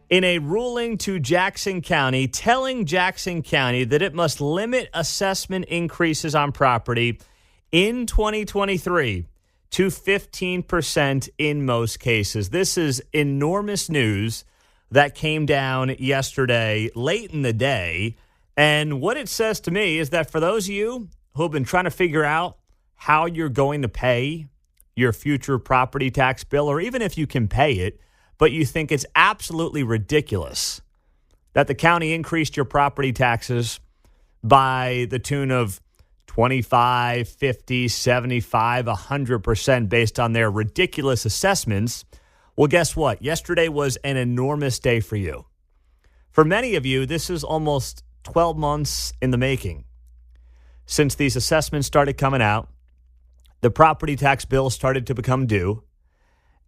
In a ruling to Jackson County, telling Jackson County that it must limit assessment increases on property in 2023 to 15% in most cases. This is enormous news that came down yesterday, late in the day. And what it says to me is that for those of you who have been trying to figure out how you're going to pay your future property tax bill, or even if you can pay it, but you think it's absolutely ridiculous that the county increased your property taxes by the tune of 25, 50, 75, 100% based on their ridiculous assessments. Well, guess what? Yesterday was an enormous day for you. For many of you, this is almost 12 months in the making since these assessments started coming out. The property tax bill started to become due.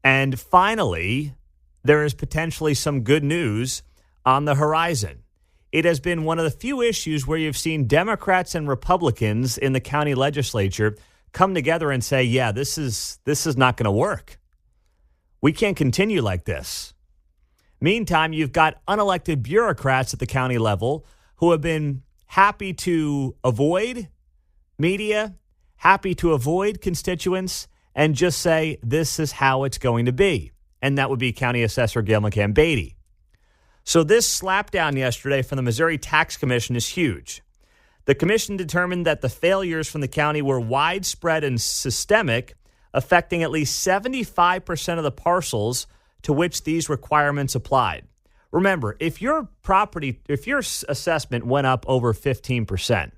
And finally, there is potentially some good news on the horizon. It has been one of the few issues where you've seen Democrats and Republicans in the county legislature come together and say, yeah, this is not going to work. We can't continue like this. Meantime, you've got unelected bureaucrats at the county level who have been happy to avoid media, happy to avoid constituents, and just say, this is how it's going to be. And that would be County Assessor Gail McCann Beatty. So this slapdown yesterday from the Missouri Tax Commission is huge. The commission determined that the failures from the county were widespread and systemic, affecting at least 75% of the parcels to which these requirements applied. Remember, if your assessment went up over 15%,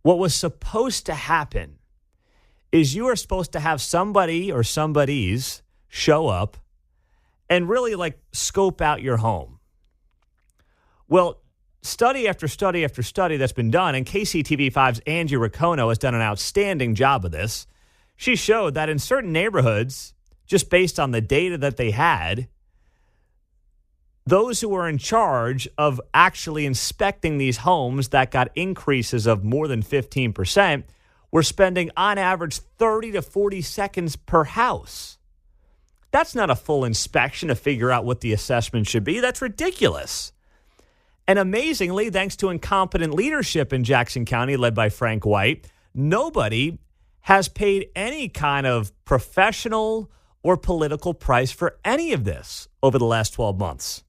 what was supposed to happen is you are supposed to have somebody or somebodies show up and really scope out your home. Well, study after study after study that's been done, and KCTV5's Angie Riccono has done an outstanding job of this. She showed that in certain neighborhoods, just based on the data that they had, those who were in charge of actually inspecting these homes that got increases of more than 15% were spending on average 30 to 40 seconds per house. That's not a full inspection to figure out what the assessment should be. That's ridiculous. And amazingly, thanks to incompetent leadership in Jackson County led by Frank White, nobody has paid any kind of professional or political price for any of this over the last 12 months.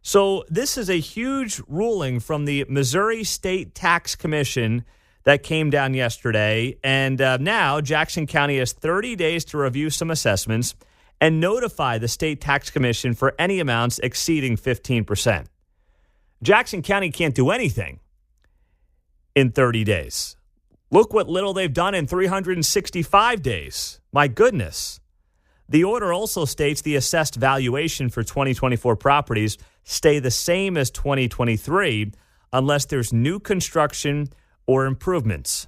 So this is a huge ruling from the Missouri State Tax Commission that came down yesterday. And now Jackson County has 30 days to review some assessments and notify the State Tax Commission for any amounts exceeding 15%. Jackson County can't do anything in 30 days. Look what little they've done in 365 days. My goodness. The order also states the assessed valuation for 2024 properties stay the same as 2023 unless there's new construction or improvements.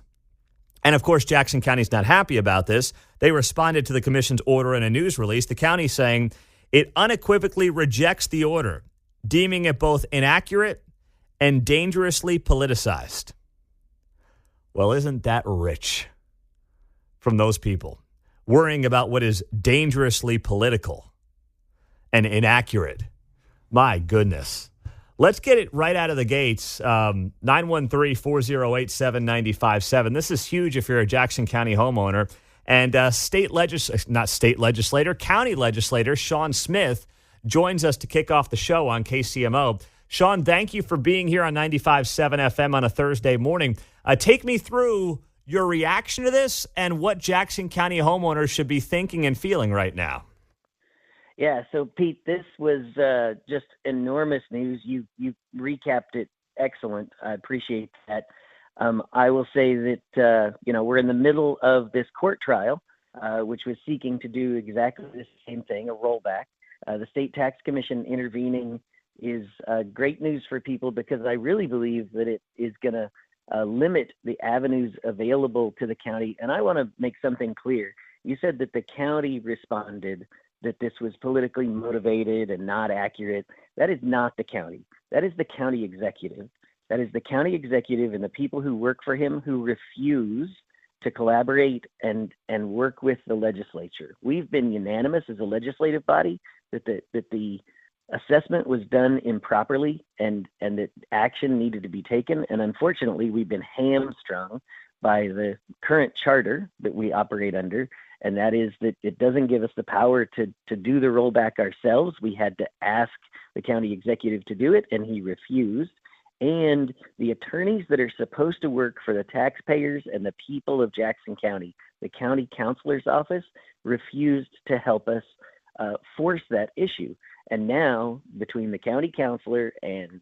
And of course, Jackson County's not happy about this. They responded to the commission's order in a news release, the county saying it unequivocally rejects the order, deeming it both inaccurate and dangerously politicized. Well, isn't that rich from those people? Worrying about what is dangerously political and inaccurate. My goodness. Let's get it right out of the gates. 913-408-7957. This is huge if you're a Jackson County homeowner. And county legislator Sean Smith joins us to kick off the show on KCMO. Sean, thank you for being here on 95.7 FM on a Thursday morning. Take me through your reaction to this and what Jackson County homeowners should be thinking and feeling right now. Yeah, so Pete, this was just enormous news. You recapped it excellent. I appreciate that. I will say that, we're in the middle of this court trial, which was seeking to do exactly the same thing, a rollback. The State Tax Commission intervening is great news for people because I really believe that it is going to limit the avenues available to the county. And I want to make something clear. You said that the county responded that this was politically motivated and not accurate. That is not the county. That is the county executive. That is the county executive and the people who work for him who refuse to collaborate and work with the legislature. We've been unanimous as a legislative body that the assessment was done improperly and that action needed to be taken. And unfortunately, we've been hamstrung by the current charter that we operate under, and that is that it doesn't give us the power to do the rollback ourselves. We had to ask the county executive to do it, and he refused. And the attorneys that are supposed to work for the taxpayers and the people of Jackson County, the county counselor's office, refused to help us force that issue. And now, between the county counselor and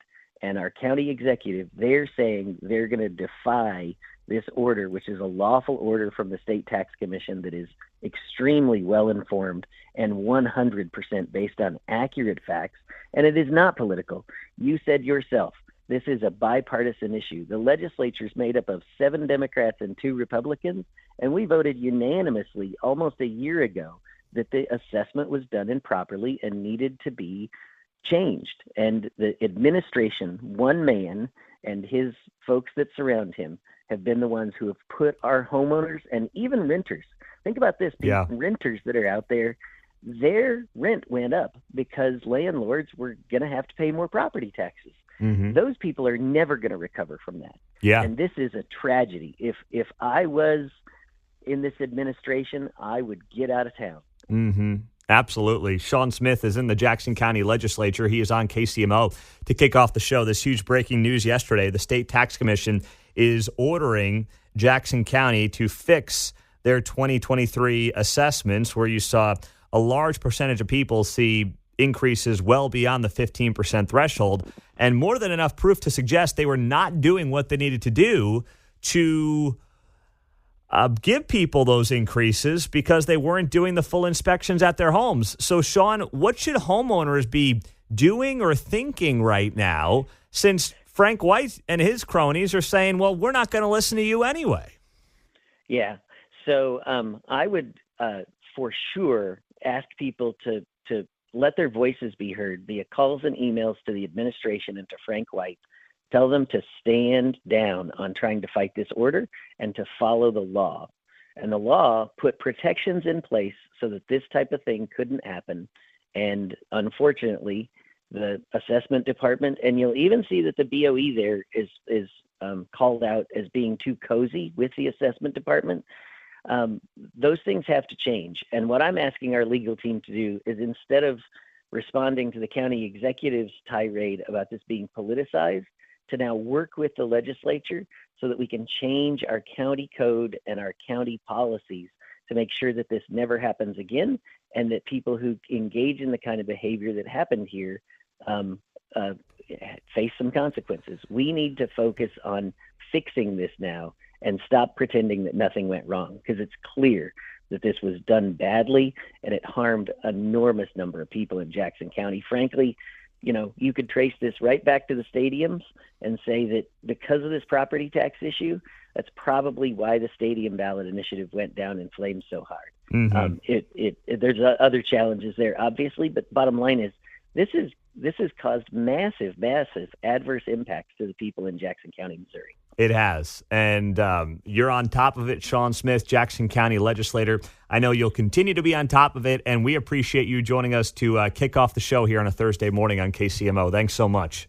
our county executive, they're saying they're going to defy this order, which is a lawful order from the state tax commission that is extremely well informed and 100% based on accurate facts. And it is not political. You said yourself, this is a bipartisan issue. The legislature is made up of 7 Democrats and 2 Republicans, and we voted unanimously almost a year ago that the assessment was done improperly and needed to be changed. And the administration, one man and his folks that surround him, have been the ones who have put our homeowners and even renters. Think about this, yeah. Renters that are out there, their rent went up because landlords were going to have to pay more property taxes. Mm-hmm. Those people are never going to recover from that. Yeah. And this is a tragedy. If I was in this administration, I would get out of town. Mm-hmm. Absolutely. Sean Smith is in the Jackson County Legislature. He is on KCMO to kick off the show. This huge breaking news yesterday. The State Tax Commission is ordering Jackson County to fix their 2023 assessments, where you saw a large percentage of people see increases well beyond the 15% threshold, and more than enough proof to suggest they were not doing what they needed to do to give people those increases because they weren't doing the full inspections at their homes. So, Sean, what should homeowners be doing or thinking right now, since Frank White and his cronies are saying, well, we're not going to listen to you anyway? Yeah. So I would for sure ask people to let their voices be heard via calls and emails to the administration and to Frank White. Tell them to stand down on trying to fight this order and to follow the law. And the law put protections in place so that this type of thing couldn't happen. And unfortunately, the assessment department, and you'll even see that the BOE there is called out as being too cozy with the assessment department. Those things have to change. And what I'm asking our legal team to do is, instead of responding to the county executive's tirade about this being politicized, to now work with the legislature so that we can change our county code and our county policies to make sure that this never happens again, and that people who engage in the kind of behavior that happened here face some consequences. We need to focus on fixing this now and stop pretending that nothing went wrong, because it's clear that this was done badly and it harmed an enormous number of people in Jackson County. Frankly, you could trace this right back to the stadiums and say that because of this property tax issue, that's probably why the stadium ballot initiative went down in flames so hard. Mm-hmm. There's other challenges there, obviously, but bottom line is this has caused massive adverse impacts to the people in Jackson County, Missouri. It has. And you're on top of it, Sean Smith, Jackson County legislator. I know you'll continue to be on top of it, and we appreciate you joining us to kick off the show here on a Thursday morning on KCMO. Thanks so much.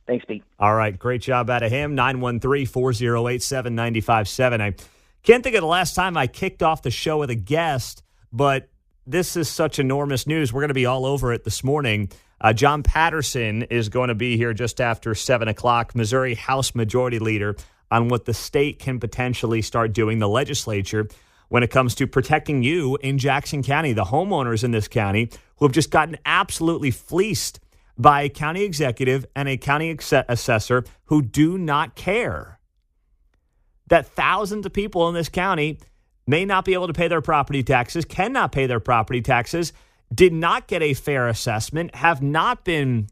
Thanks, Pete. All right. Great job out of him. 913-408-7957. I can't think of the last time I kicked off the show with a guest, but this is such enormous news. We're going to be all over it this morning. John Patterson is going to be here just after 7 o'clock, Missouri House Majority Leader, on what the state can potentially start doing, the legislature, when it comes to protecting you in Jackson County, the homeowners in this county who have just gotten absolutely fleeced by a county executive and a county assessor who do not care that thousands of people in this county may not be able to pay their property taxes, cannot pay their property taxes, did not get a fair assessment, have not been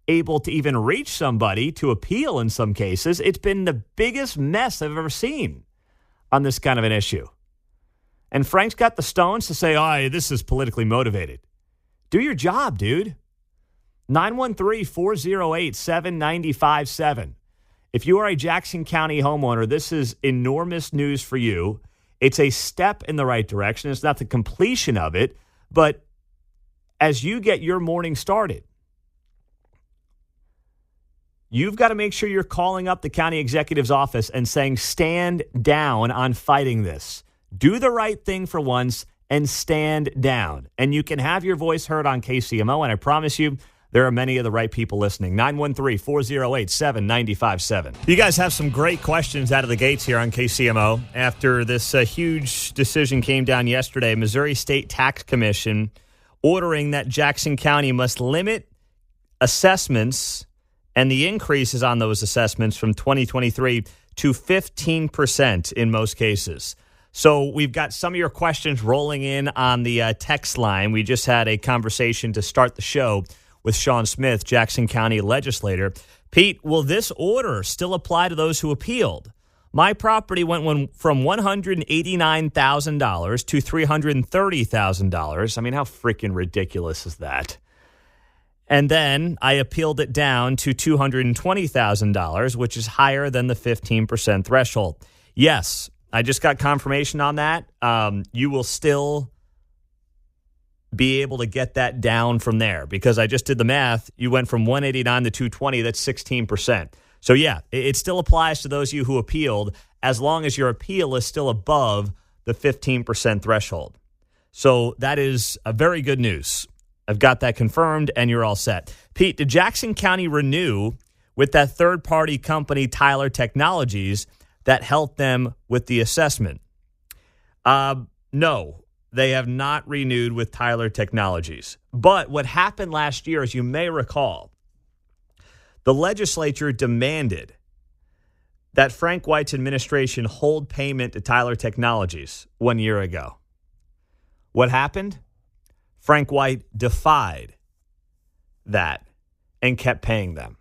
able to even reach somebody to appeal in some cases. It's been the biggest mess I've ever seen on this kind of an issue. And Frank's got the stones to say, oh, this is politically motivated. Do your job, dude. 913-408-7957. If you are a Jackson County homeowner, this is enormous news for you. It's a step in the right direction. It's not the completion of it, but as you get your morning started, you've got to make sure you're calling up the county executive's office and saying, stand down on fighting this. Do the right thing for once and stand down. And you can have your voice heard on KCMO, and I promise you, there are many of the right people listening. 913-408-7957. You guys have some great questions out of the gates here on KCMO. After this huge decision came down yesterday, Missouri State Tax Commission ordering that Jackson County must limit assessments and the increases on those assessments from 2023 to 15% in most cases. So we've got some of your questions rolling in on the text line. We just had a conversation to start the show with Sean Smith, Jackson County legislator. Pete, will this order still apply to those who appealed? My property went from $189,000 to $330,000. I mean, how freaking ridiculous is that? And then I appealed it down to $220,000, which is higher than the 15% threshold. Yes, I just got confirmation on that. You will still be able to get that down from there because I just did the math. You went from 189 to 220. That's 16%. So, yeah, it still applies to those of you who appealed as long as your appeal is still above the 15% threshold. So that is a very good news. I've got that confirmed, and you're all set. Pete, did Jackson County renew with that third-party company, Tyler Technologies, that helped them with the assessment? No. They have not renewed with Tyler Technologies. But what happened last year, as you may recall, the legislature demanded that Frank White's administration hold payment to Tyler Technologies 1 year ago. What happened? Frank White defied that and kept paying them.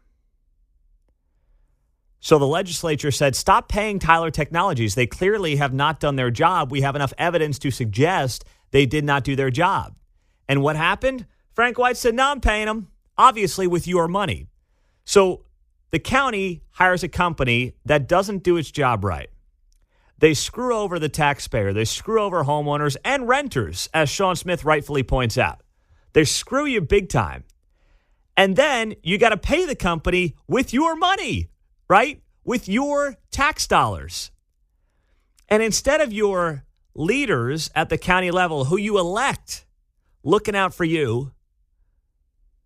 So the legislature said, stop paying Tyler Technologies. They clearly have not done their job. We have enough evidence to suggest they did not do their job. And what happened? Frank White said, no, I'm paying them, obviously with your money. So the county hires a company that doesn't do its job right. They screw over the taxpayer. They screw over homeowners and renters, as Sean Smith rightfully points out. They screw you big time. And then you got to pay the company with your money. Right? With your tax dollars. And instead of your leaders at the county level who you elect looking out for you,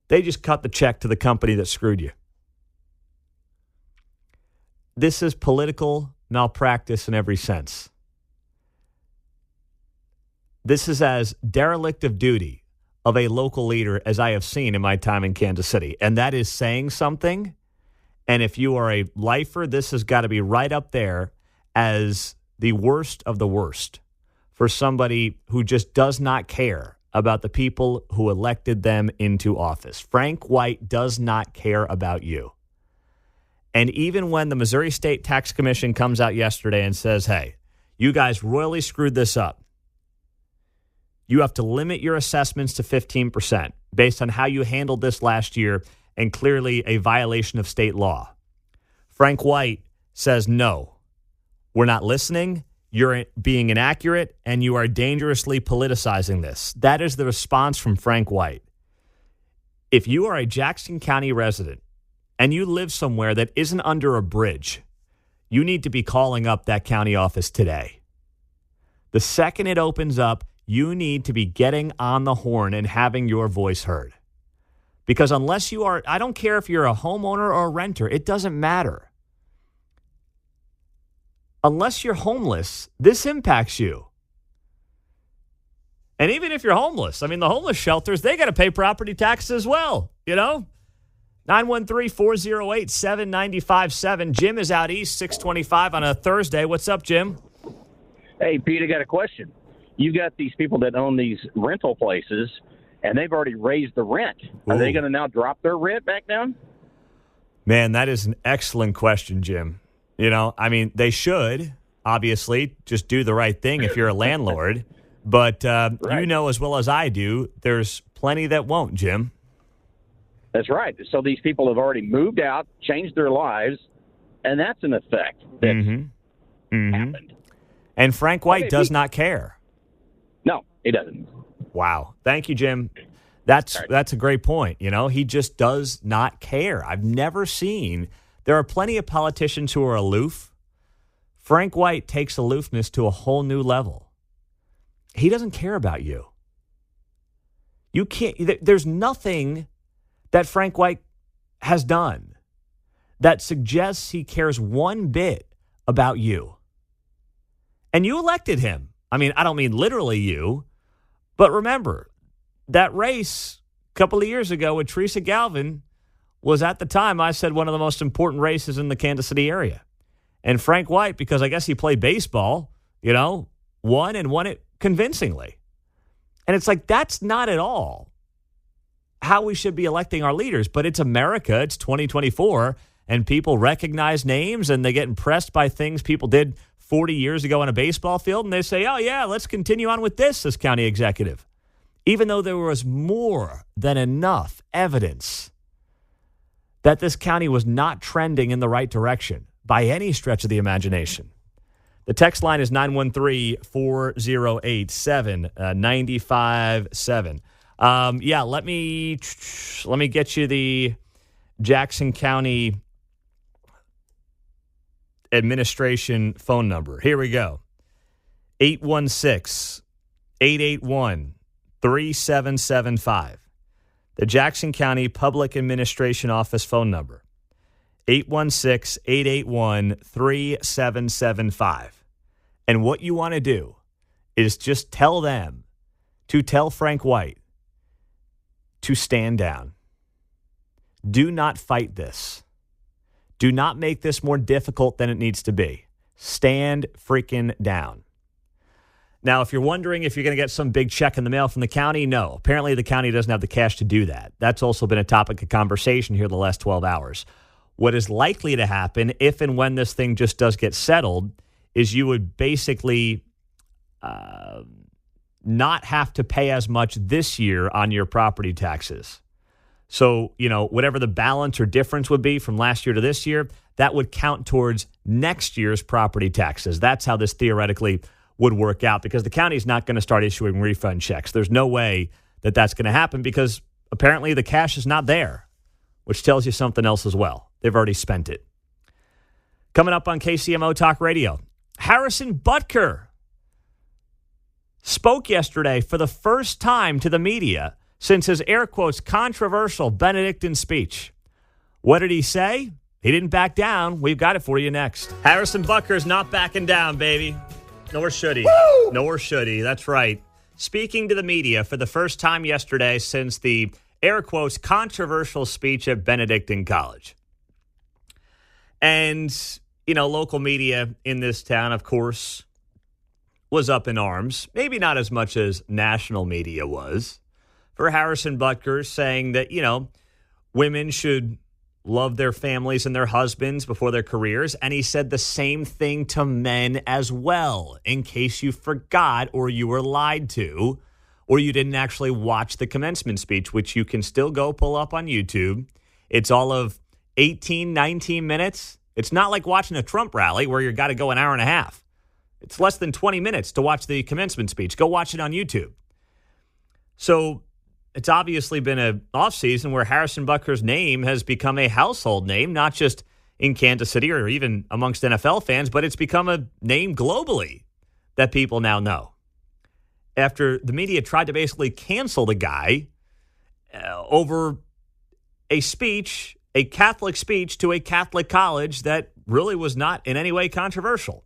they just cut the check to the company that screwed you. This is political malpractice in every sense. This is as derelict of duty of a local leader as I have seen in my time in Kansas City. And that is saying something. And if you are a lifer, this has got to be right up there as the worst of the worst for somebody who just does not care about the people who elected them into office. Frank White does not care about you. And even when the Missouri State Tax Commission comes out yesterday and says, hey, you guys royally screwed this up. You have to limit your assessments to 15% based on how you handled this last year and clearly a violation of state law. Frank White says, no, we're not listening. You're being inaccurate, and you are dangerously politicizing this. That is the response from Frank White. If you are a Jackson County resident and you live somewhere that isn't under a bridge, you need to be calling up that county office today. The second it opens up, you need to be getting on the horn and having your voice heard. Because unless you are, I don't care if you're a homeowner or a renter, it doesn't matter. Unless you're homeless, this impacts you. And even if you're homeless, I mean, the homeless shelters, they got to pay property taxes as well, you know? 913-408-7957. Jim is out east, 625 on a Thursday. What's up, Jim? Hey, Pete, I got a question. You got these people that own these rental places, and they've already raised the rent. Are they going to now drop their rent back down? Man, that is an excellent question, Jim. You know, I mean, they should, obviously, just do the right thing if you're a landlord. But right. You know as well as I do, there's plenty that won't, Jim. That's right. So these people have already moved out, changed their lives, and that's an effect that's happened. And Frank White does not care. No, he doesn't. Wow. Thank you, Jim. That's a great point. He just does not care. I've never seen. There are plenty of politicians who are aloof. Frank White takes aloofness to a whole new level. He doesn't care about you. You can't. There's nothing that Frank White has done that suggests he cares one bit about you. And you elected him. I mean, I don't mean literally you, but remember, that race a couple of years ago with Teresa Galvin was, at the time, I said, one of the most important races in the Kansas City area. And Frank White, because I guess he played baseball, won it convincingly. And it's like, that's not at all how we should be electing our leaders. But it's America. It's 2024. And people recognize names and they get impressed by things people did 40 years ago on a baseball field. And they say, oh, yeah, let's continue on with this as county executive. Even though there was more than enough evidence that this county was not trending in the right direction by any stretch of the imagination. The text line is 913-408-7957. Let me get you the Jackson County administration phone number. Here we go. 816-881-3775. The Jackson County Public Administration Office phone number. 816-881-3775. And what you want to do is just tell them to tell Frank White to stand down. Do not fight this. Do not make this more difficult than it needs to be. Stand freaking down. Now, if you're wondering if you're going to get some big check in the mail from the county, no. Apparently, the county doesn't have the cash to do that. That's also been a topic of conversation here the last 12 hours. What is likely to happen, if and when this thing just does get settled, is you would basically not have to pay as much this year on your property taxes. So, whatever the balance or difference would be from last year to this year, that would count towards next year's property taxes. That's how this theoretically would work out, because the county is not going to start issuing refund checks. There's no way that that's going to happen because apparently the cash is not there, which tells you something else as well. They've already spent it. Coming up on KCMO Talk Radio, Harrison Butker spoke yesterday for the first time to the media since his air quotes controversial Benedictine speech. What did he say? He didn't back down. We've got it for you next. Harrison Butker's not backing down, baby. Nor should he. Woo! Nor should he. That's right. Speaking to the media for the first time yesterday since the air quotes controversial speech at Benedictine College. And, local media in this town, of course, was up in arms. Maybe not as much as national media was. For Harrison Butker saying that, women should love their families and their husbands before their careers. And he said the same thing to men as well, in case you forgot or you were lied to or you didn't actually watch the commencement speech, which you can still go pull up on YouTube. It's all of 18, 19 minutes. It's not like watching a Trump rally where you got to go an hour and a half. It's less than 20 minutes to watch the commencement speech. Go watch it on YouTube. So it's obviously been an offseason where Harrison Butker's name has become a household name, not just in Kansas City or even amongst NFL fans, but it's become a name globally that people now know. After the media tried to basically cancel the guy over a speech, a Catholic speech to a Catholic college that really was not in any way controversial.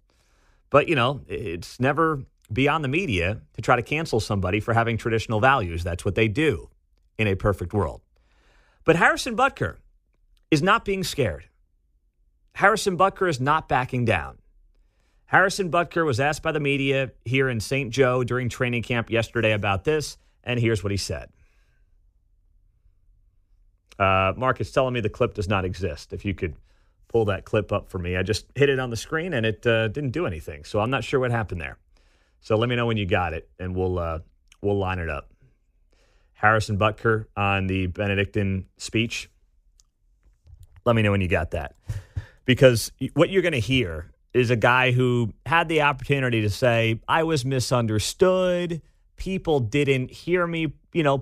But, it's never beyond the media to try to cancel somebody for having traditional values. That's what they do in a perfect world. But Harrison Butker is not being scared. Harrison Butker is not backing down. Harrison Butker was asked by the media here in St. Joe during training camp yesterday about this, and here's what he said. Mark is telling me the clip does not exist. If you could pull that clip up for me. I just hit it on the screen, and it didn't do anything, so I'm not sure what happened there. So let me know when you got it, and we'll line it up. Harrison Butker on the Benedictine speech. Let me know when you got that. Because what you're going to hear is a guy who had the opportunity to say, I was misunderstood. people didn't hear me,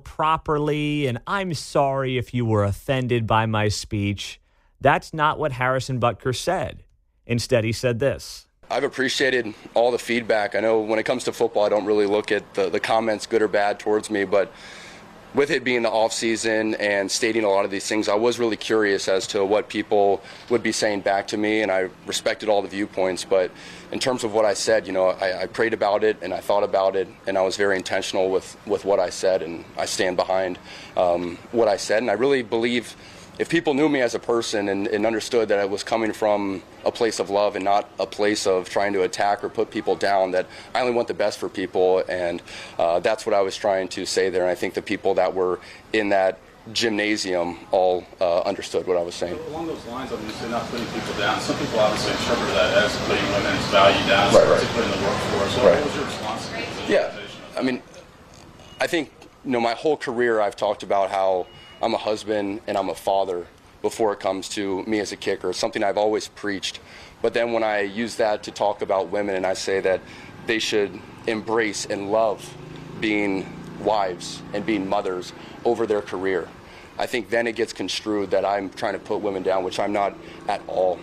properly, and I'm sorry if you were offended by my speech. That's not what Harrison Butker said. Instead, he said this. I've appreciated all the feedback. I know when it comes to football, I don't really look at the comments, good or bad, towards me, but with it being the off season and stating a lot of these things, I was really curious as to what people would be saying back to me, and I respected all the viewpoints. But in terms of what I said, I prayed about it and I thought about it, and I was very intentional with what I said, and I stand behind what I said. And I really believe if people knew me as a person and understood that I was coming from a place of love and not a place of trying to attack or put people down, that I only want the best for people, and that's what I was trying to say there. And I think the people that were in that gymnasium all understood what I was saying. Along those lines, you said not putting people down. Some people obviously interpret that as putting women's value down, particularly in the workforce. So what was your response to that? Yeah, I think my whole career I've talked about how I'm a husband and I'm a father before it comes to me as a kicker. It's something I've always preached. But then when I use that to talk about women and I say that they should embrace and love being wives and being mothers over their career, I think then it gets construed that I'm trying to put women down, which I'm not at all.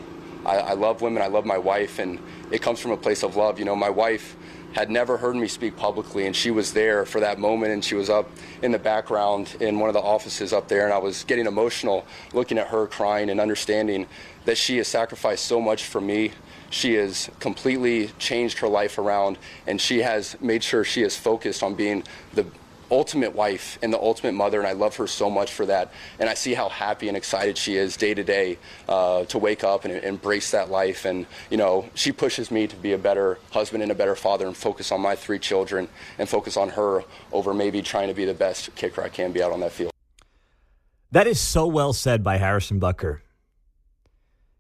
I love women, I love my wife, and it comes from a place of love. My wife had never heard me speak publicly, and she was there for that moment, and she was up in the background in one of the offices up there, and I was getting emotional looking at her crying and understanding that she has sacrificed so much for me. She has completely changed her life around, and she has made sure she is focused on being the ultimate wife and the ultimate mother, and I love her so much for that. And I see how happy and excited she is day to day to wake up and embrace that life. And she pushes me to be a better husband and a better father and focus on my 3 children and focus on her over maybe trying to be the best kicker I can be out on that field. That is so well said by Harrison Butker.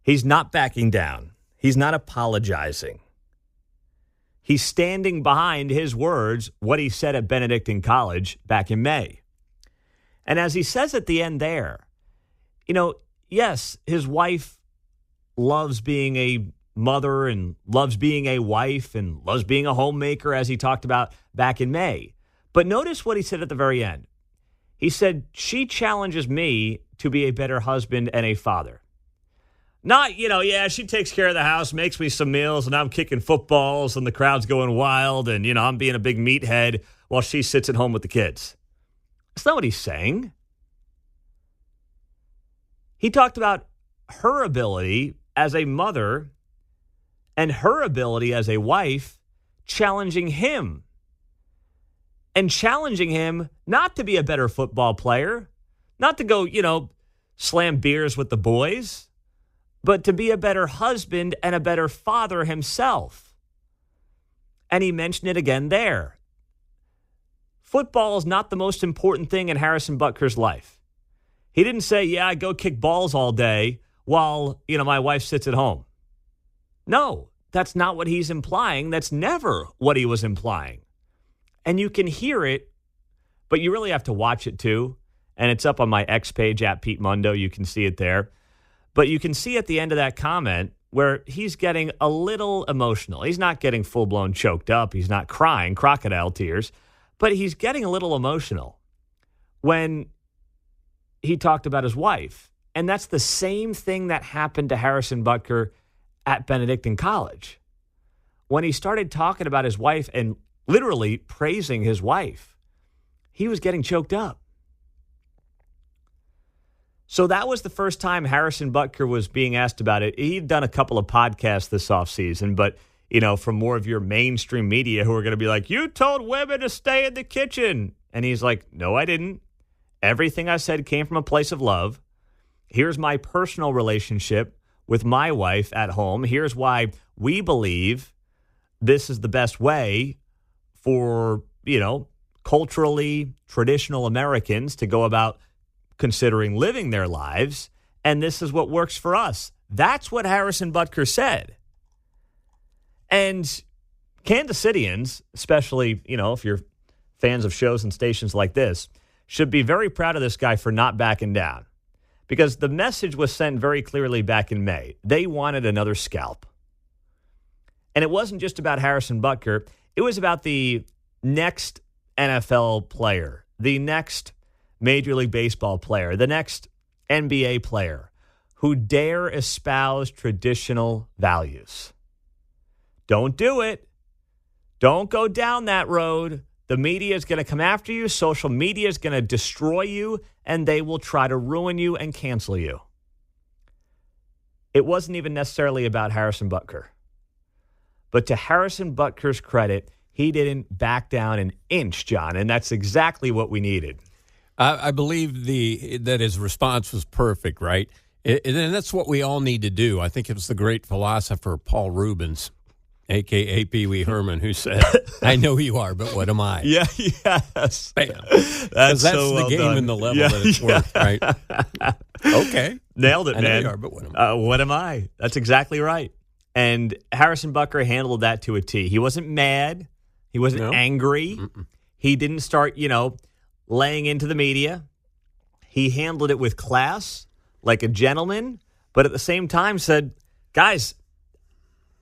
He's not backing down. He's not apologizing. He's standing behind his words, what he said at Benedictine College back in May. And as he says at the end there, yes, his wife loves being a mother and loves being a wife and loves being a homemaker, as he talked about back in May. But notice what he said at the very end. He said, she challenges me to be a better husband and a father. Not, she takes care of the house, makes me some meals, and I'm kicking footballs, and the crowd's going wild, and, I'm being a big meathead while she sits at home with the kids. That's not what he's saying. He talked about her ability as a mother and her ability as a wife challenging him. And challenging him not to be a better football player, not to go, slam beers with the boys, but to be a better husband and a better father himself. And he mentioned it again there. Football is not the most important thing in Harrison Butker's life. He didn't say, I go kick balls all day while, my wife sits at home. No, that's not what he's implying. That's never what he was implying. And you can hear it, but you really have to watch it too. And it's up on my X page at Pete Mundo. You can see it there. But you can see at the end of that comment where he's getting a little emotional. He's not getting full-blown choked up. He's not crying, crocodile tears. But he's getting a little emotional when he talked about his wife. And that's the same thing that happened to Harrison Butker at Benedictine College. When he started talking about his wife and literally praising his wife, he was getting choked up. So that was the first time Harrison Butker was being asked about it. He'd done a couple of podcasts this offseason, but, from more of your mainstream media who are going to be like, you told women to stay in the kitchen. And he's like, no, I didn't. Everything I said came from a place of love. Here's my personal relationship with my wife at home. Here's why we believe this is the best way for, culturally traditional Americans to go about considering living their lives, and this is what works for us. That's what Harrison Butker said. And Kansas Cityans, especially, if you're fans of shows and stations like this, should be very proud of this guy for not backing down. Because the message was sent very clearly back in May. They wanted another scalp. And it wasn't just about Harrison Butker. It was about the next NFL player, the next Major League Baseball player, the next NBA player who dare espouse traditional values. Don't do it. Don't go down that road. The media is going to come after you. Social media is going to destroy you, and they will try to ruin you and cancel you. It wasn't even necessarily about Harrison Butker. But to Harrison Butker's credit, he didn't back down an inch, John, and that's exactly what we needed. I believe that his response was perfect, right? And that's what we all need to do. I think it was the great philosopher Paul Rubens, a.k.a. Pee Wee Herman, who said, I know who you are, but what am I? Yeah, yes. Bam. That's so the well game done. and the level that it's worth, right? Okay. Nailed it, I know man. you are, but what am I? What am I? That's exactly right. And Harrison Butker handled that to a T. He wasn't mad. He wasn't angry. Mm-mm. He didn't start, laying into the media. He handled it with class, like a gentleman, but at the same time said, guys,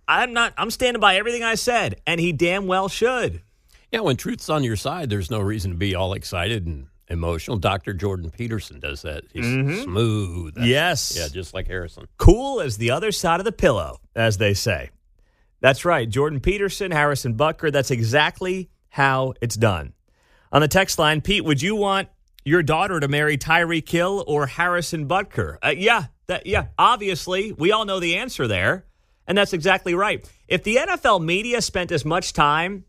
I'm standing by everything I said, and he damn well should. Yeah, when truth's on your side, there's no reason to be all excited and emotional. Dr. Jordan Peterson does that. He's smooth. Yes. Yeah, just like Harrison. Cool as the other side of the pillow, as they say. That's right. Jordan Peterson, Harrison Butker, that's exactly how it's done. On the text line, Pete, would you want your daughter to marry Tyreek Hill or Harrison Butker? Yeah, obviously. We all know the answer there. And that's exactly right. If the NFL media spent as much time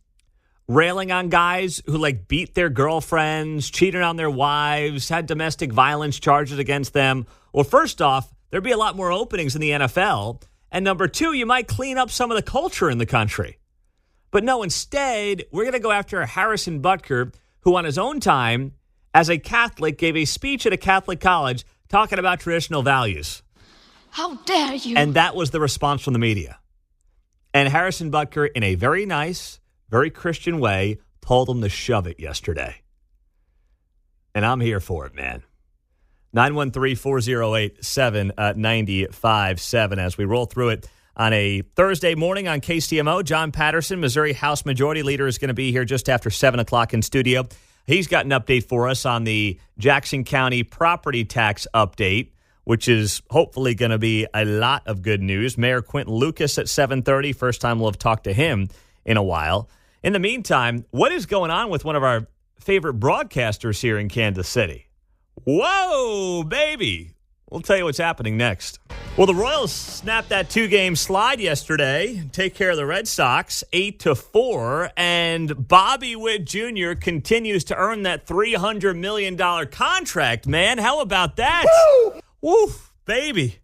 railing on guys who beat their girlfriends, cheated on their wives, had domestic violence charges against them, well, first off, there'd be a lot more openings in the NFL. And number two, you might clean up some of the culture in the country. But no, instead, we're going to go after Harrison Butker, who on his own time, as a Catholic, gave a speech at a Catholic college talking about traditional values. How dare you? And that was the response from the media. And Harrison Butker, in a very nice, very Christian way, told him to shove it yesterday. And I'm here for it, man. 913-408-7957 as we roll through it on a Thursday morning on KCMO. John Patterson, Missouri House Majority Leader, is going to be here just after 7 o'clock in studio. He's got an update for us on the Jackson County property tax update, which is hopefully going to be a lot of good news. Mayor Quentin Lucas at 7:30. First time we'll have talked to him in a while. In the meantime, what is going on with one of our favorite broadcasters here in Kansas City? Whoa, baby. We'll tell you what's happening next. Well, the Royals snapped that 2-game slide yesterday, take care of the Red Sox 8-4, and Bobby Witt Jr. continues to earn that $300 million contract, man. How about that? Woo! Woo, baby.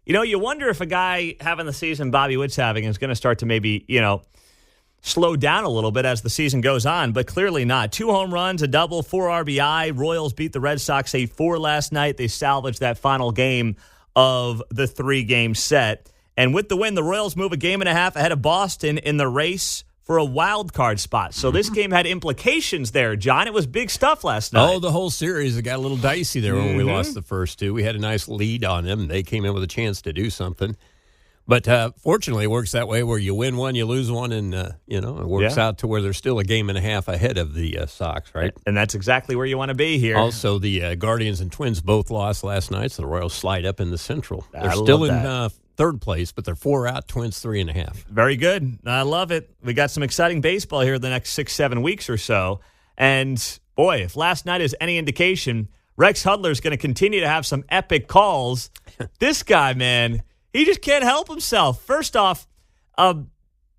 You wonder if a guy having the season Bobby Witt's having is going to start to maybe, slow down a little bit as the season goes on, but clearly not. 2 home runs, a double, 4 RBI. Royals beat the Red Sox 8-4 last night. They salvaged that final game of the 3-game set. And with the win, the Royals move a game and a half ahead of Boston in the race for a wild card spot. So this game had implications there, John. It was big stuff last night. Oh, the whole series, it got a little dicey there when we lost the first 2. We had a nice lead on them. They came in with a chance to do something. But fortunately, it works that way where you win one, you lose one, and, it works out to where there's still a game and a half ahead of the Sox, right? And that's exactly where you want to be here. Also, the Guardians and Twins both lost last night, so the Royals slide up in the Central. They're I still love in that. third place, but they're 4 out, Twins 3.5. Very good. I love it. We got some exciting baseball here the next 6-7 weeks or so. And, boy, if last night is any indication, Rex Hudler's going to continue to have some epic calls. This guy, man, he just can't help himself. First off,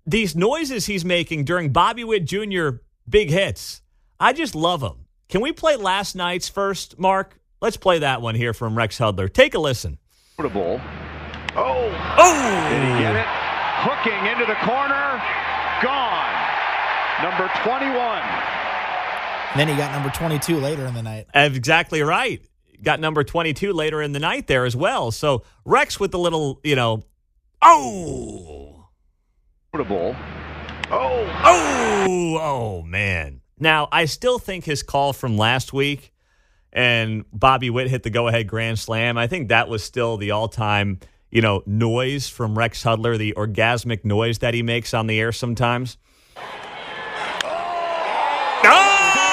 these noises he's making during Bobby Witt Jr. big hits, I just love them. Can we play last night's first, Mark? Let's play that one here from Rex Hudler. Take a listen. Oh! Did he get it? Hooking into the corner. Gone. Number 21. And then he got number 22 later in the night. Exactly right. Got number 22 later in the night there as well. So Rex with the little, oh, man. Now, I still think his call from last week and Bobby Witt hit the go-ahead grand slam, I think that was still the all-time, noise from Rex Hudler, the orgasmic noise that he makes on the air sometimes. Oh!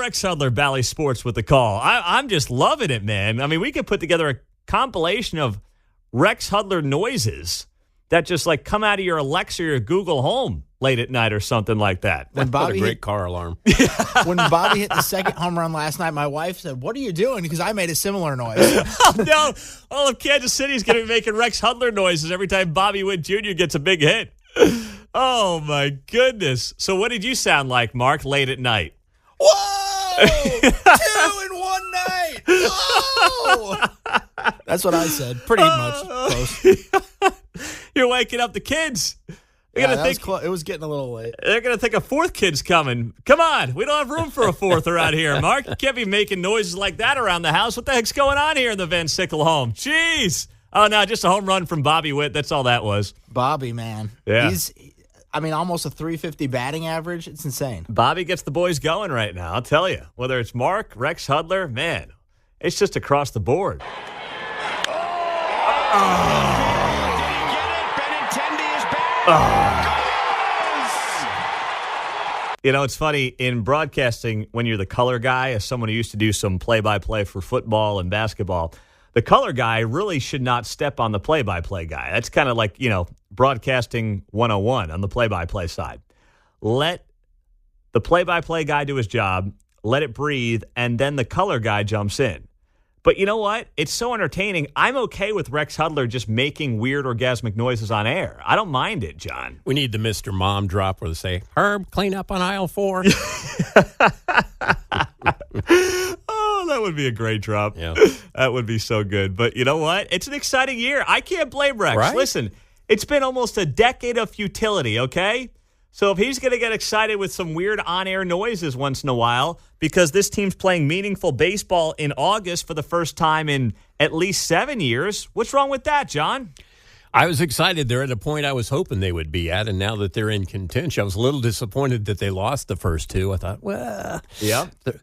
Rex Hudler, Bally Sports, with the call. I'm just loving it, man. I mean, we could put together a compilation of Rex Hudler noises that just like come out of your Alexa or your Google Home late at night or something like that. What a great car alarm. When Bobby hit the second home run last night, my wife said, "What are you doing?" Because I made a similar noise. Oh, no. All of Kansas City is going to be making Rex Hudler noises every time Bobby Witt Jr. gets a big hit. Oh, my goodness. So what did you sound like, Mark, late at night? Whoa! 2 in one night! Whoa! That's what I said. Pretty much close. You're waking up the kids. It was getting a little late. They're going to think a fourth kid's coming. Come on. We don't have room for a fourth around here, Mark. You can't be making noises like that around the house. What the heck's going on here in the Van Sickle home? Jeez. Oh, no, just a home run from Bobby Witt. That's all that was. Bobby, man. Yeah. He's almost a 350 batting average. It's insane. Bobby gets the boys going right now, I'll tell you. Whether it's Mark, Rex Hudler, man, it's just across the board. You know, it's funny, in broadcasting, when you're the color guy, as someone who used to do some play-by-play for football and basketball, the color guy really should not step on the play-by-play guy. That's kind of like, broadcasting 101 on the play-by-play side. Let the play-by-play guy do his job, let it breathe, and then the color guy jumps in. But you know what? It's so entertaining. I'm okay with Rex Hudler just making weird orgasmic noises on air. I don't mind it, John. We need the Mr. Mom drop where they say, "Herb, clean up on aisle 4." Oh, that would be a great drop. Yeah. That would be so good. But you know what? It's an exciting year. I can't blame Rex. Right? Listen, it's been almost a decade of futility, okay? So if he's going to get excited with some weird on-air noises once in a while because this team's playing meaningful baseball in August for the first time in at least 7 years, what's wrong with that, John? I was excited. They're at a point I was hoping they would be at, and now that they're in contention, I was a little disappointed that they lost the first two. I thought, well, yeah. If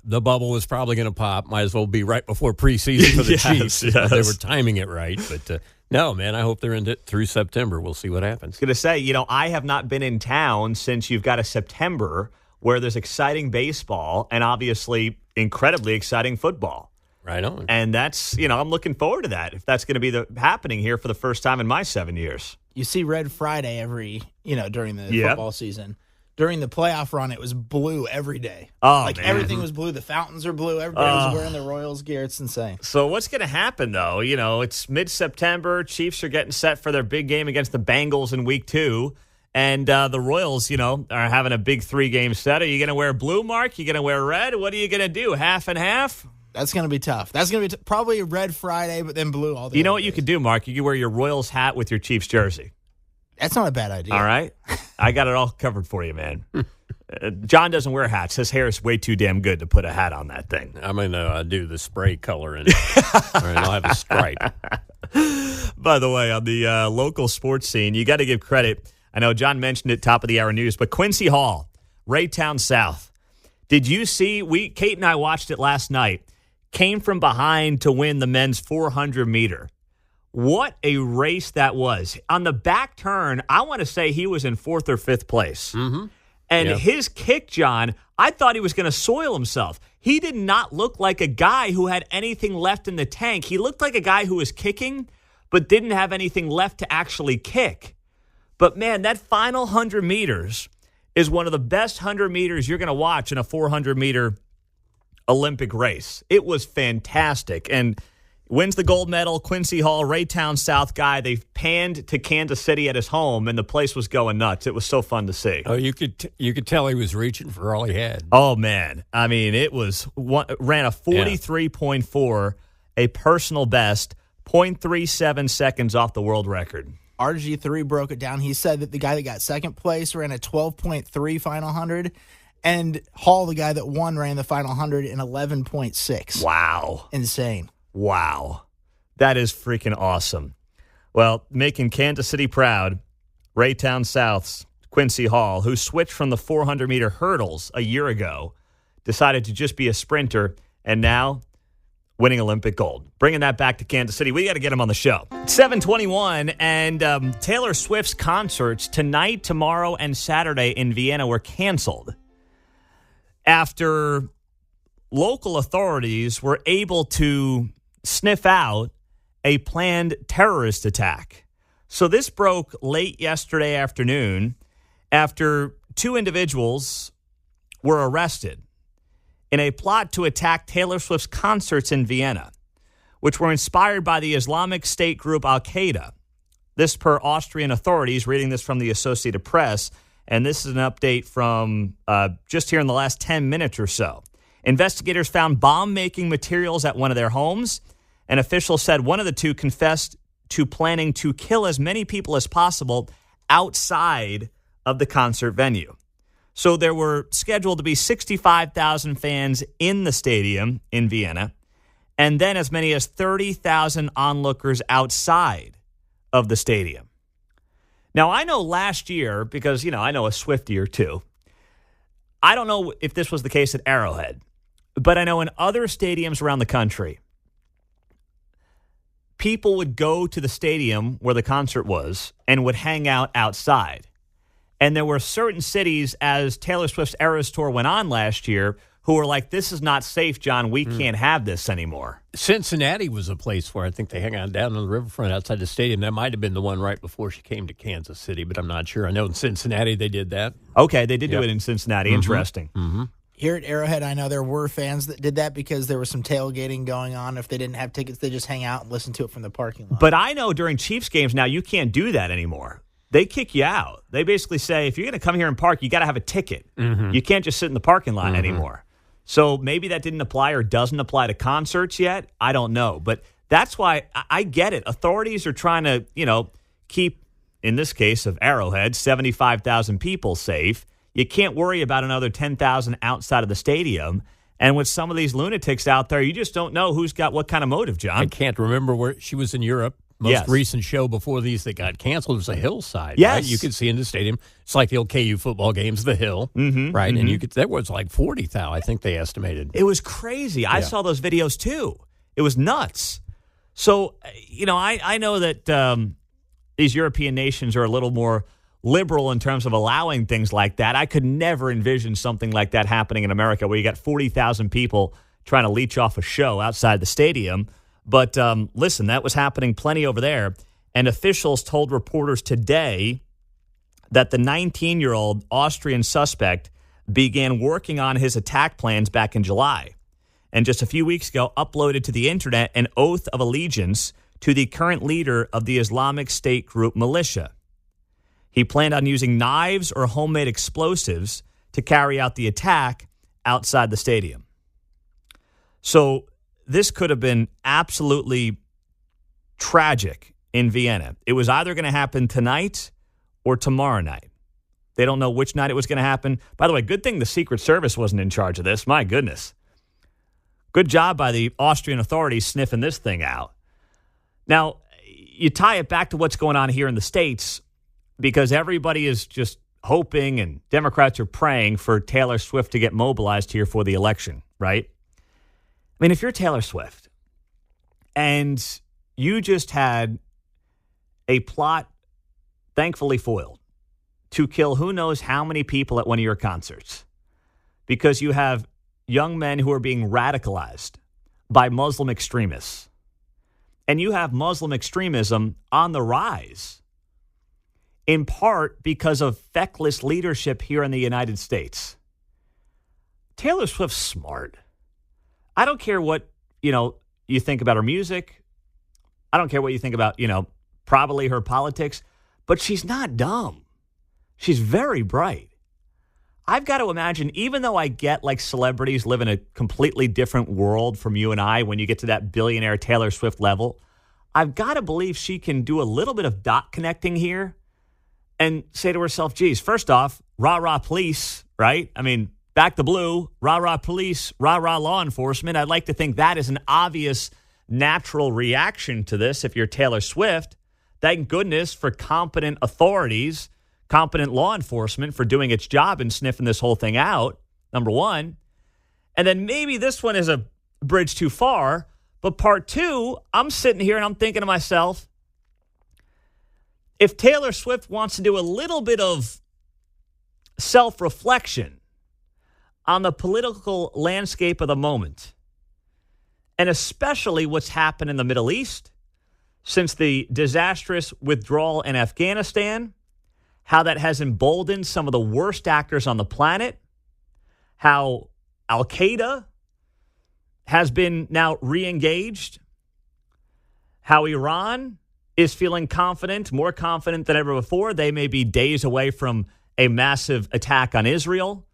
the bubble was probably going to pop, might as well be right before preseason for the Chiefs. Yes. They were timing it right, but no, man, I hope they're in it through September. We'll see what happens. I was going to say, I have not been in town since you've got a September where there's exciting baseball and obviously incredibly exciting football. Right on. And that's, I'm looking forward to that if that's going to be happening here for the first time in my 7 years. You see Red Friday during the football season. During the playoff run, it was blue every day. Oh, man. Everything was blue. The fountains are blue. Everybody was wearing the Royals gear. It's insane. So what's going to happen, though? It's mid-September. Chiefs are getting set for their big game against the Bengals in Week 2. And the Royals, are having a big 3-game set. Are you going to wear blue, Mark? You going to wear red? What are you going to do, half and half? That's going to be tough. That's going to be probably a Red Friday, but then blue all the You know what days. you could do, Mark? You could wear your Royals hat with your Chiefs jersey. That's not a bad idea. All right? I got it all covered for you, man. John doesn't wear hats. His hair is way too damn good to put a hat on that thing. I'm going to do the spray color in it. All right, I'll have a stripe. By the way, on the local sports scene, you got to give credit. I know John mentioned it top of the hour news, but Quincy Hall, Raytown South. Did you see? Kate and I watched it last night. Came from behind to win the men's 400-meter. What a race that was. On the back turn, I want to say he was in 4th or 5th place. Mm-hmm. And his kick, John, I thought he was going to soil himself. He did not look like a guy who had anything left in the tank. He looked like a guy who was kicking but didn't have anything left to actually kick. But, man, that final 100 meters is one of the best 100 meters you're going to watch in a 400-meter Olympic race. It was fantastic. And wins the gold medal, Quincy Hall, Raytown South guy. They panned to Kansas City at his home, and the place was going nuts. It was so fun to see. Oh, you could tell he was reaching for all he had. Oh, man. I mean, it was ran a 43.4, a personal best, 0.37 seconds off the world record. RG3 broke it down. He said that the guy that got second place ran a 12.3 final 100, and Hall, the guy that won, ran the final 100 in 11.6. Wow. Insane. Wow. That is freaking awesome. Well, making Kansas City proud, Raytown South's Quincy Hall, who switched from the 400-meter hurdles a year ago, decided to just be a sprinter, and now winning Olympic gold. Bringing that back to Kansas City. We got to get him on the show. 7:21, and Taylor Swift's concerts tonight, tomorrow, and Saturday in Vienna were canceled. after local authorities were able to sniff out a planned terrorist attack. So this broke late yesterday afternoon after 2 individuals were arrested in a plot to attack Taylor Swift's concerts in Vienna, which were inspired by the Islamic State group Al-Qaeda. This per Austrian authorities, reading this from the Associated Press, and this is an update from just here in the last 10 minutes or so. Investigators found bomb-making materials at one of their homes, and officials said one of the 2 confessed to planning to kill as many people as possible outside of the concert venue. So there were scheduled to be 65,000 fans in the stadium in Vienna, and then as many as 30,000 onlookers outside of the stadium. Now, I know last year, because, I know a Swiftie or two, I don't know if this was the case at Arrowhead, but I know in other stadiums around the country, people would go to the stadium where the concert was and would hang out outside. And there were certain cities, as Taylor Swift's Eras Tour went on last year, who were like, this is not safe, John. We can't have this anymore. Cincinnati was a place where I think they hang out down on the riverfront outside the stadium. That might have been the one right before she came to Kansas City, but I'm not sure. I know in Cincinnati they did that. Okay, they did do it in Cincinnati. Interesting. Mm-hmm. Here at Arrowhead, I know there were fans that did that because there was some tailgating going on. If they didn't have tickets, they just hang out and listen to it from the parking lot. But I know during Chiefs games now, you can't do that anymore. They kick you out. They basically say, if you're going to come here and park, you got to have a ticket. Mm-hmm. You can't just sit in the parking lot anymore. So maybe that didn't apply or doesn't apply to concerts yet. I don't know. But that's why I get it. Authorities are trying to, keep, in this case of Arrowhead, 75,000 people safe. You can't worry about another 10,000 outside of the stadium. And with some of these lunatics out there, you just don't know who's got what kind of motive, John. I can't remember where she was in Europe. Most recent show before these that got canceled was a Hillside. Yes. Right? You could see in the stadium. It's like the old KU football games, the Hill, right? Mm-hmm. And there was like 40,000, I think they estimated. It was crazy. I saw those videos too. It was nuts. So, I know that these European nations are a little more liberal in terms of allowing things like that. I could never envision something like that happening in America where you got 40,000 people trying to leech off a show outside the stadium. But listen, that was happening plenty over there. And officials told reporters today that the 19-year-old Austrian suspect began working on his attack plans back in July. And just a few weeks ago, uploaded to the internet an oath of allegiance to the current leader of the Islamic State group militia. He planned on using knives or homemade explosives to carry out the attack outside the stadium. So this could have been absolutely tragic in Vienna. It was either going to happen tonight or tomorrow night. They don't know which night it was going to happen. By the way, good thing the Secret Service wasn't in charge of this. My goodness. Good job by the Austrian authorities sniffing this thing out. Now, you tie it back to what's going on here in the States because everybody is just hoping and Democrats are praying for Taylor Swift to get mobilized here for the election, right? I mean, if you're Taylor Swift and you just had a plot, thankfully foiled, to kill who knows how many people at one of your concerts because you have young men who are being radicalized by Muslim extremists, and you have Muslim extremism on the rise, in part because of feckless leadership here in the United States. Taylor Swift's smart. I don't care what, you think about her music. I don't care what you think about, probably her politics, but she's not dumb. She's very bright. I've got to imagine, even though I get like celebrities live in a completely different world from you and I when you get to that billionaire Taylor Swift level, I've got to believe she can do a little bit of dot connecting here and say to herself, geez, first off, rah-rah police, right? I mean, back the blue, rah-rah police, rah-rah law enforcement. I'd like to think that is an obvious natural reaction to this if you're Taylor Swift. Thank goodness for competent authorities, competent law enforcement for doing its job and sniffing this whole thing out, number one. And then maybe this one is a bridge too far, but part two, I'm sitting here and I'm thinking to myself, if Taylor Swift wants to do a little bit of self-reflection on the political landscape of the moment, and especially what's happened in the Middle East since the disastrous withdrawal in Afghanistan, how that has emboldened some of the worst actors on the planet, how Al-Qaeda has been now re-engaged, how Iran is feeling confident, more confident than ever before. They may be days away from a massive attack on Israel.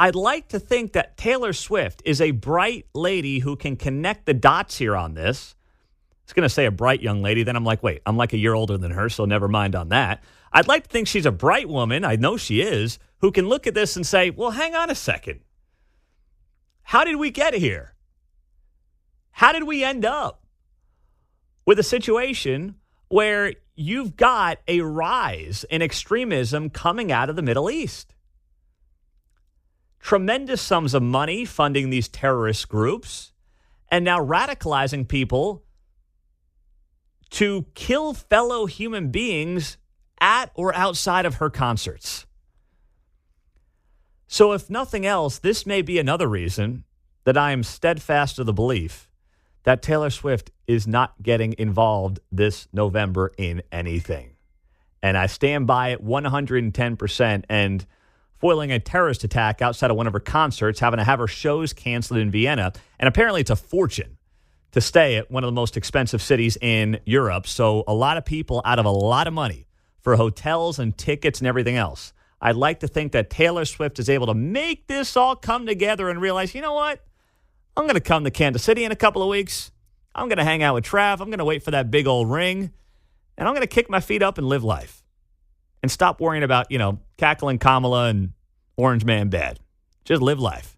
I'd like to think that Taylor Swift is a bright lady who can connect the dots here on this. I was going to say a bright young lady. Then I'm like, wait, I'm like a year older than her, so never mind on that. I'd like to think she's a bright woman. I know she is, who can look at this and say, well, hang on a second. How did we get here? How did we end up with a situation where you've got a rise in extremism coming out of the Middle East? Tremendous sums of money funding these terrorist groups and now radicalizing people to kill fellow human beings at or outside of her concerts. So if nothing else, this may be another reason that I am steadfast of the belief that Taylor Swift is not getting involved this November in anything. And I stand by it 110%. And foiling a terrorist attack outside of one of her concerts, having to have her shows canceled in Vienna, and apparently it's a fortune to stay at one of the most expensive cities in Europe. So a lot of people out of a lot of money for hotels and tickets and everything else. I'd like to think that Taylor Swift is able to make this all come together and realize, you know what? I'm going to come to Kansas City in a couple of weeks. I'm going to hang out with Trav. I'm going to wait for that big old ring. And I'm going to kick my feet up and live life. And stop worrying about, cackling Kamala and Orange Man bad. Just live life.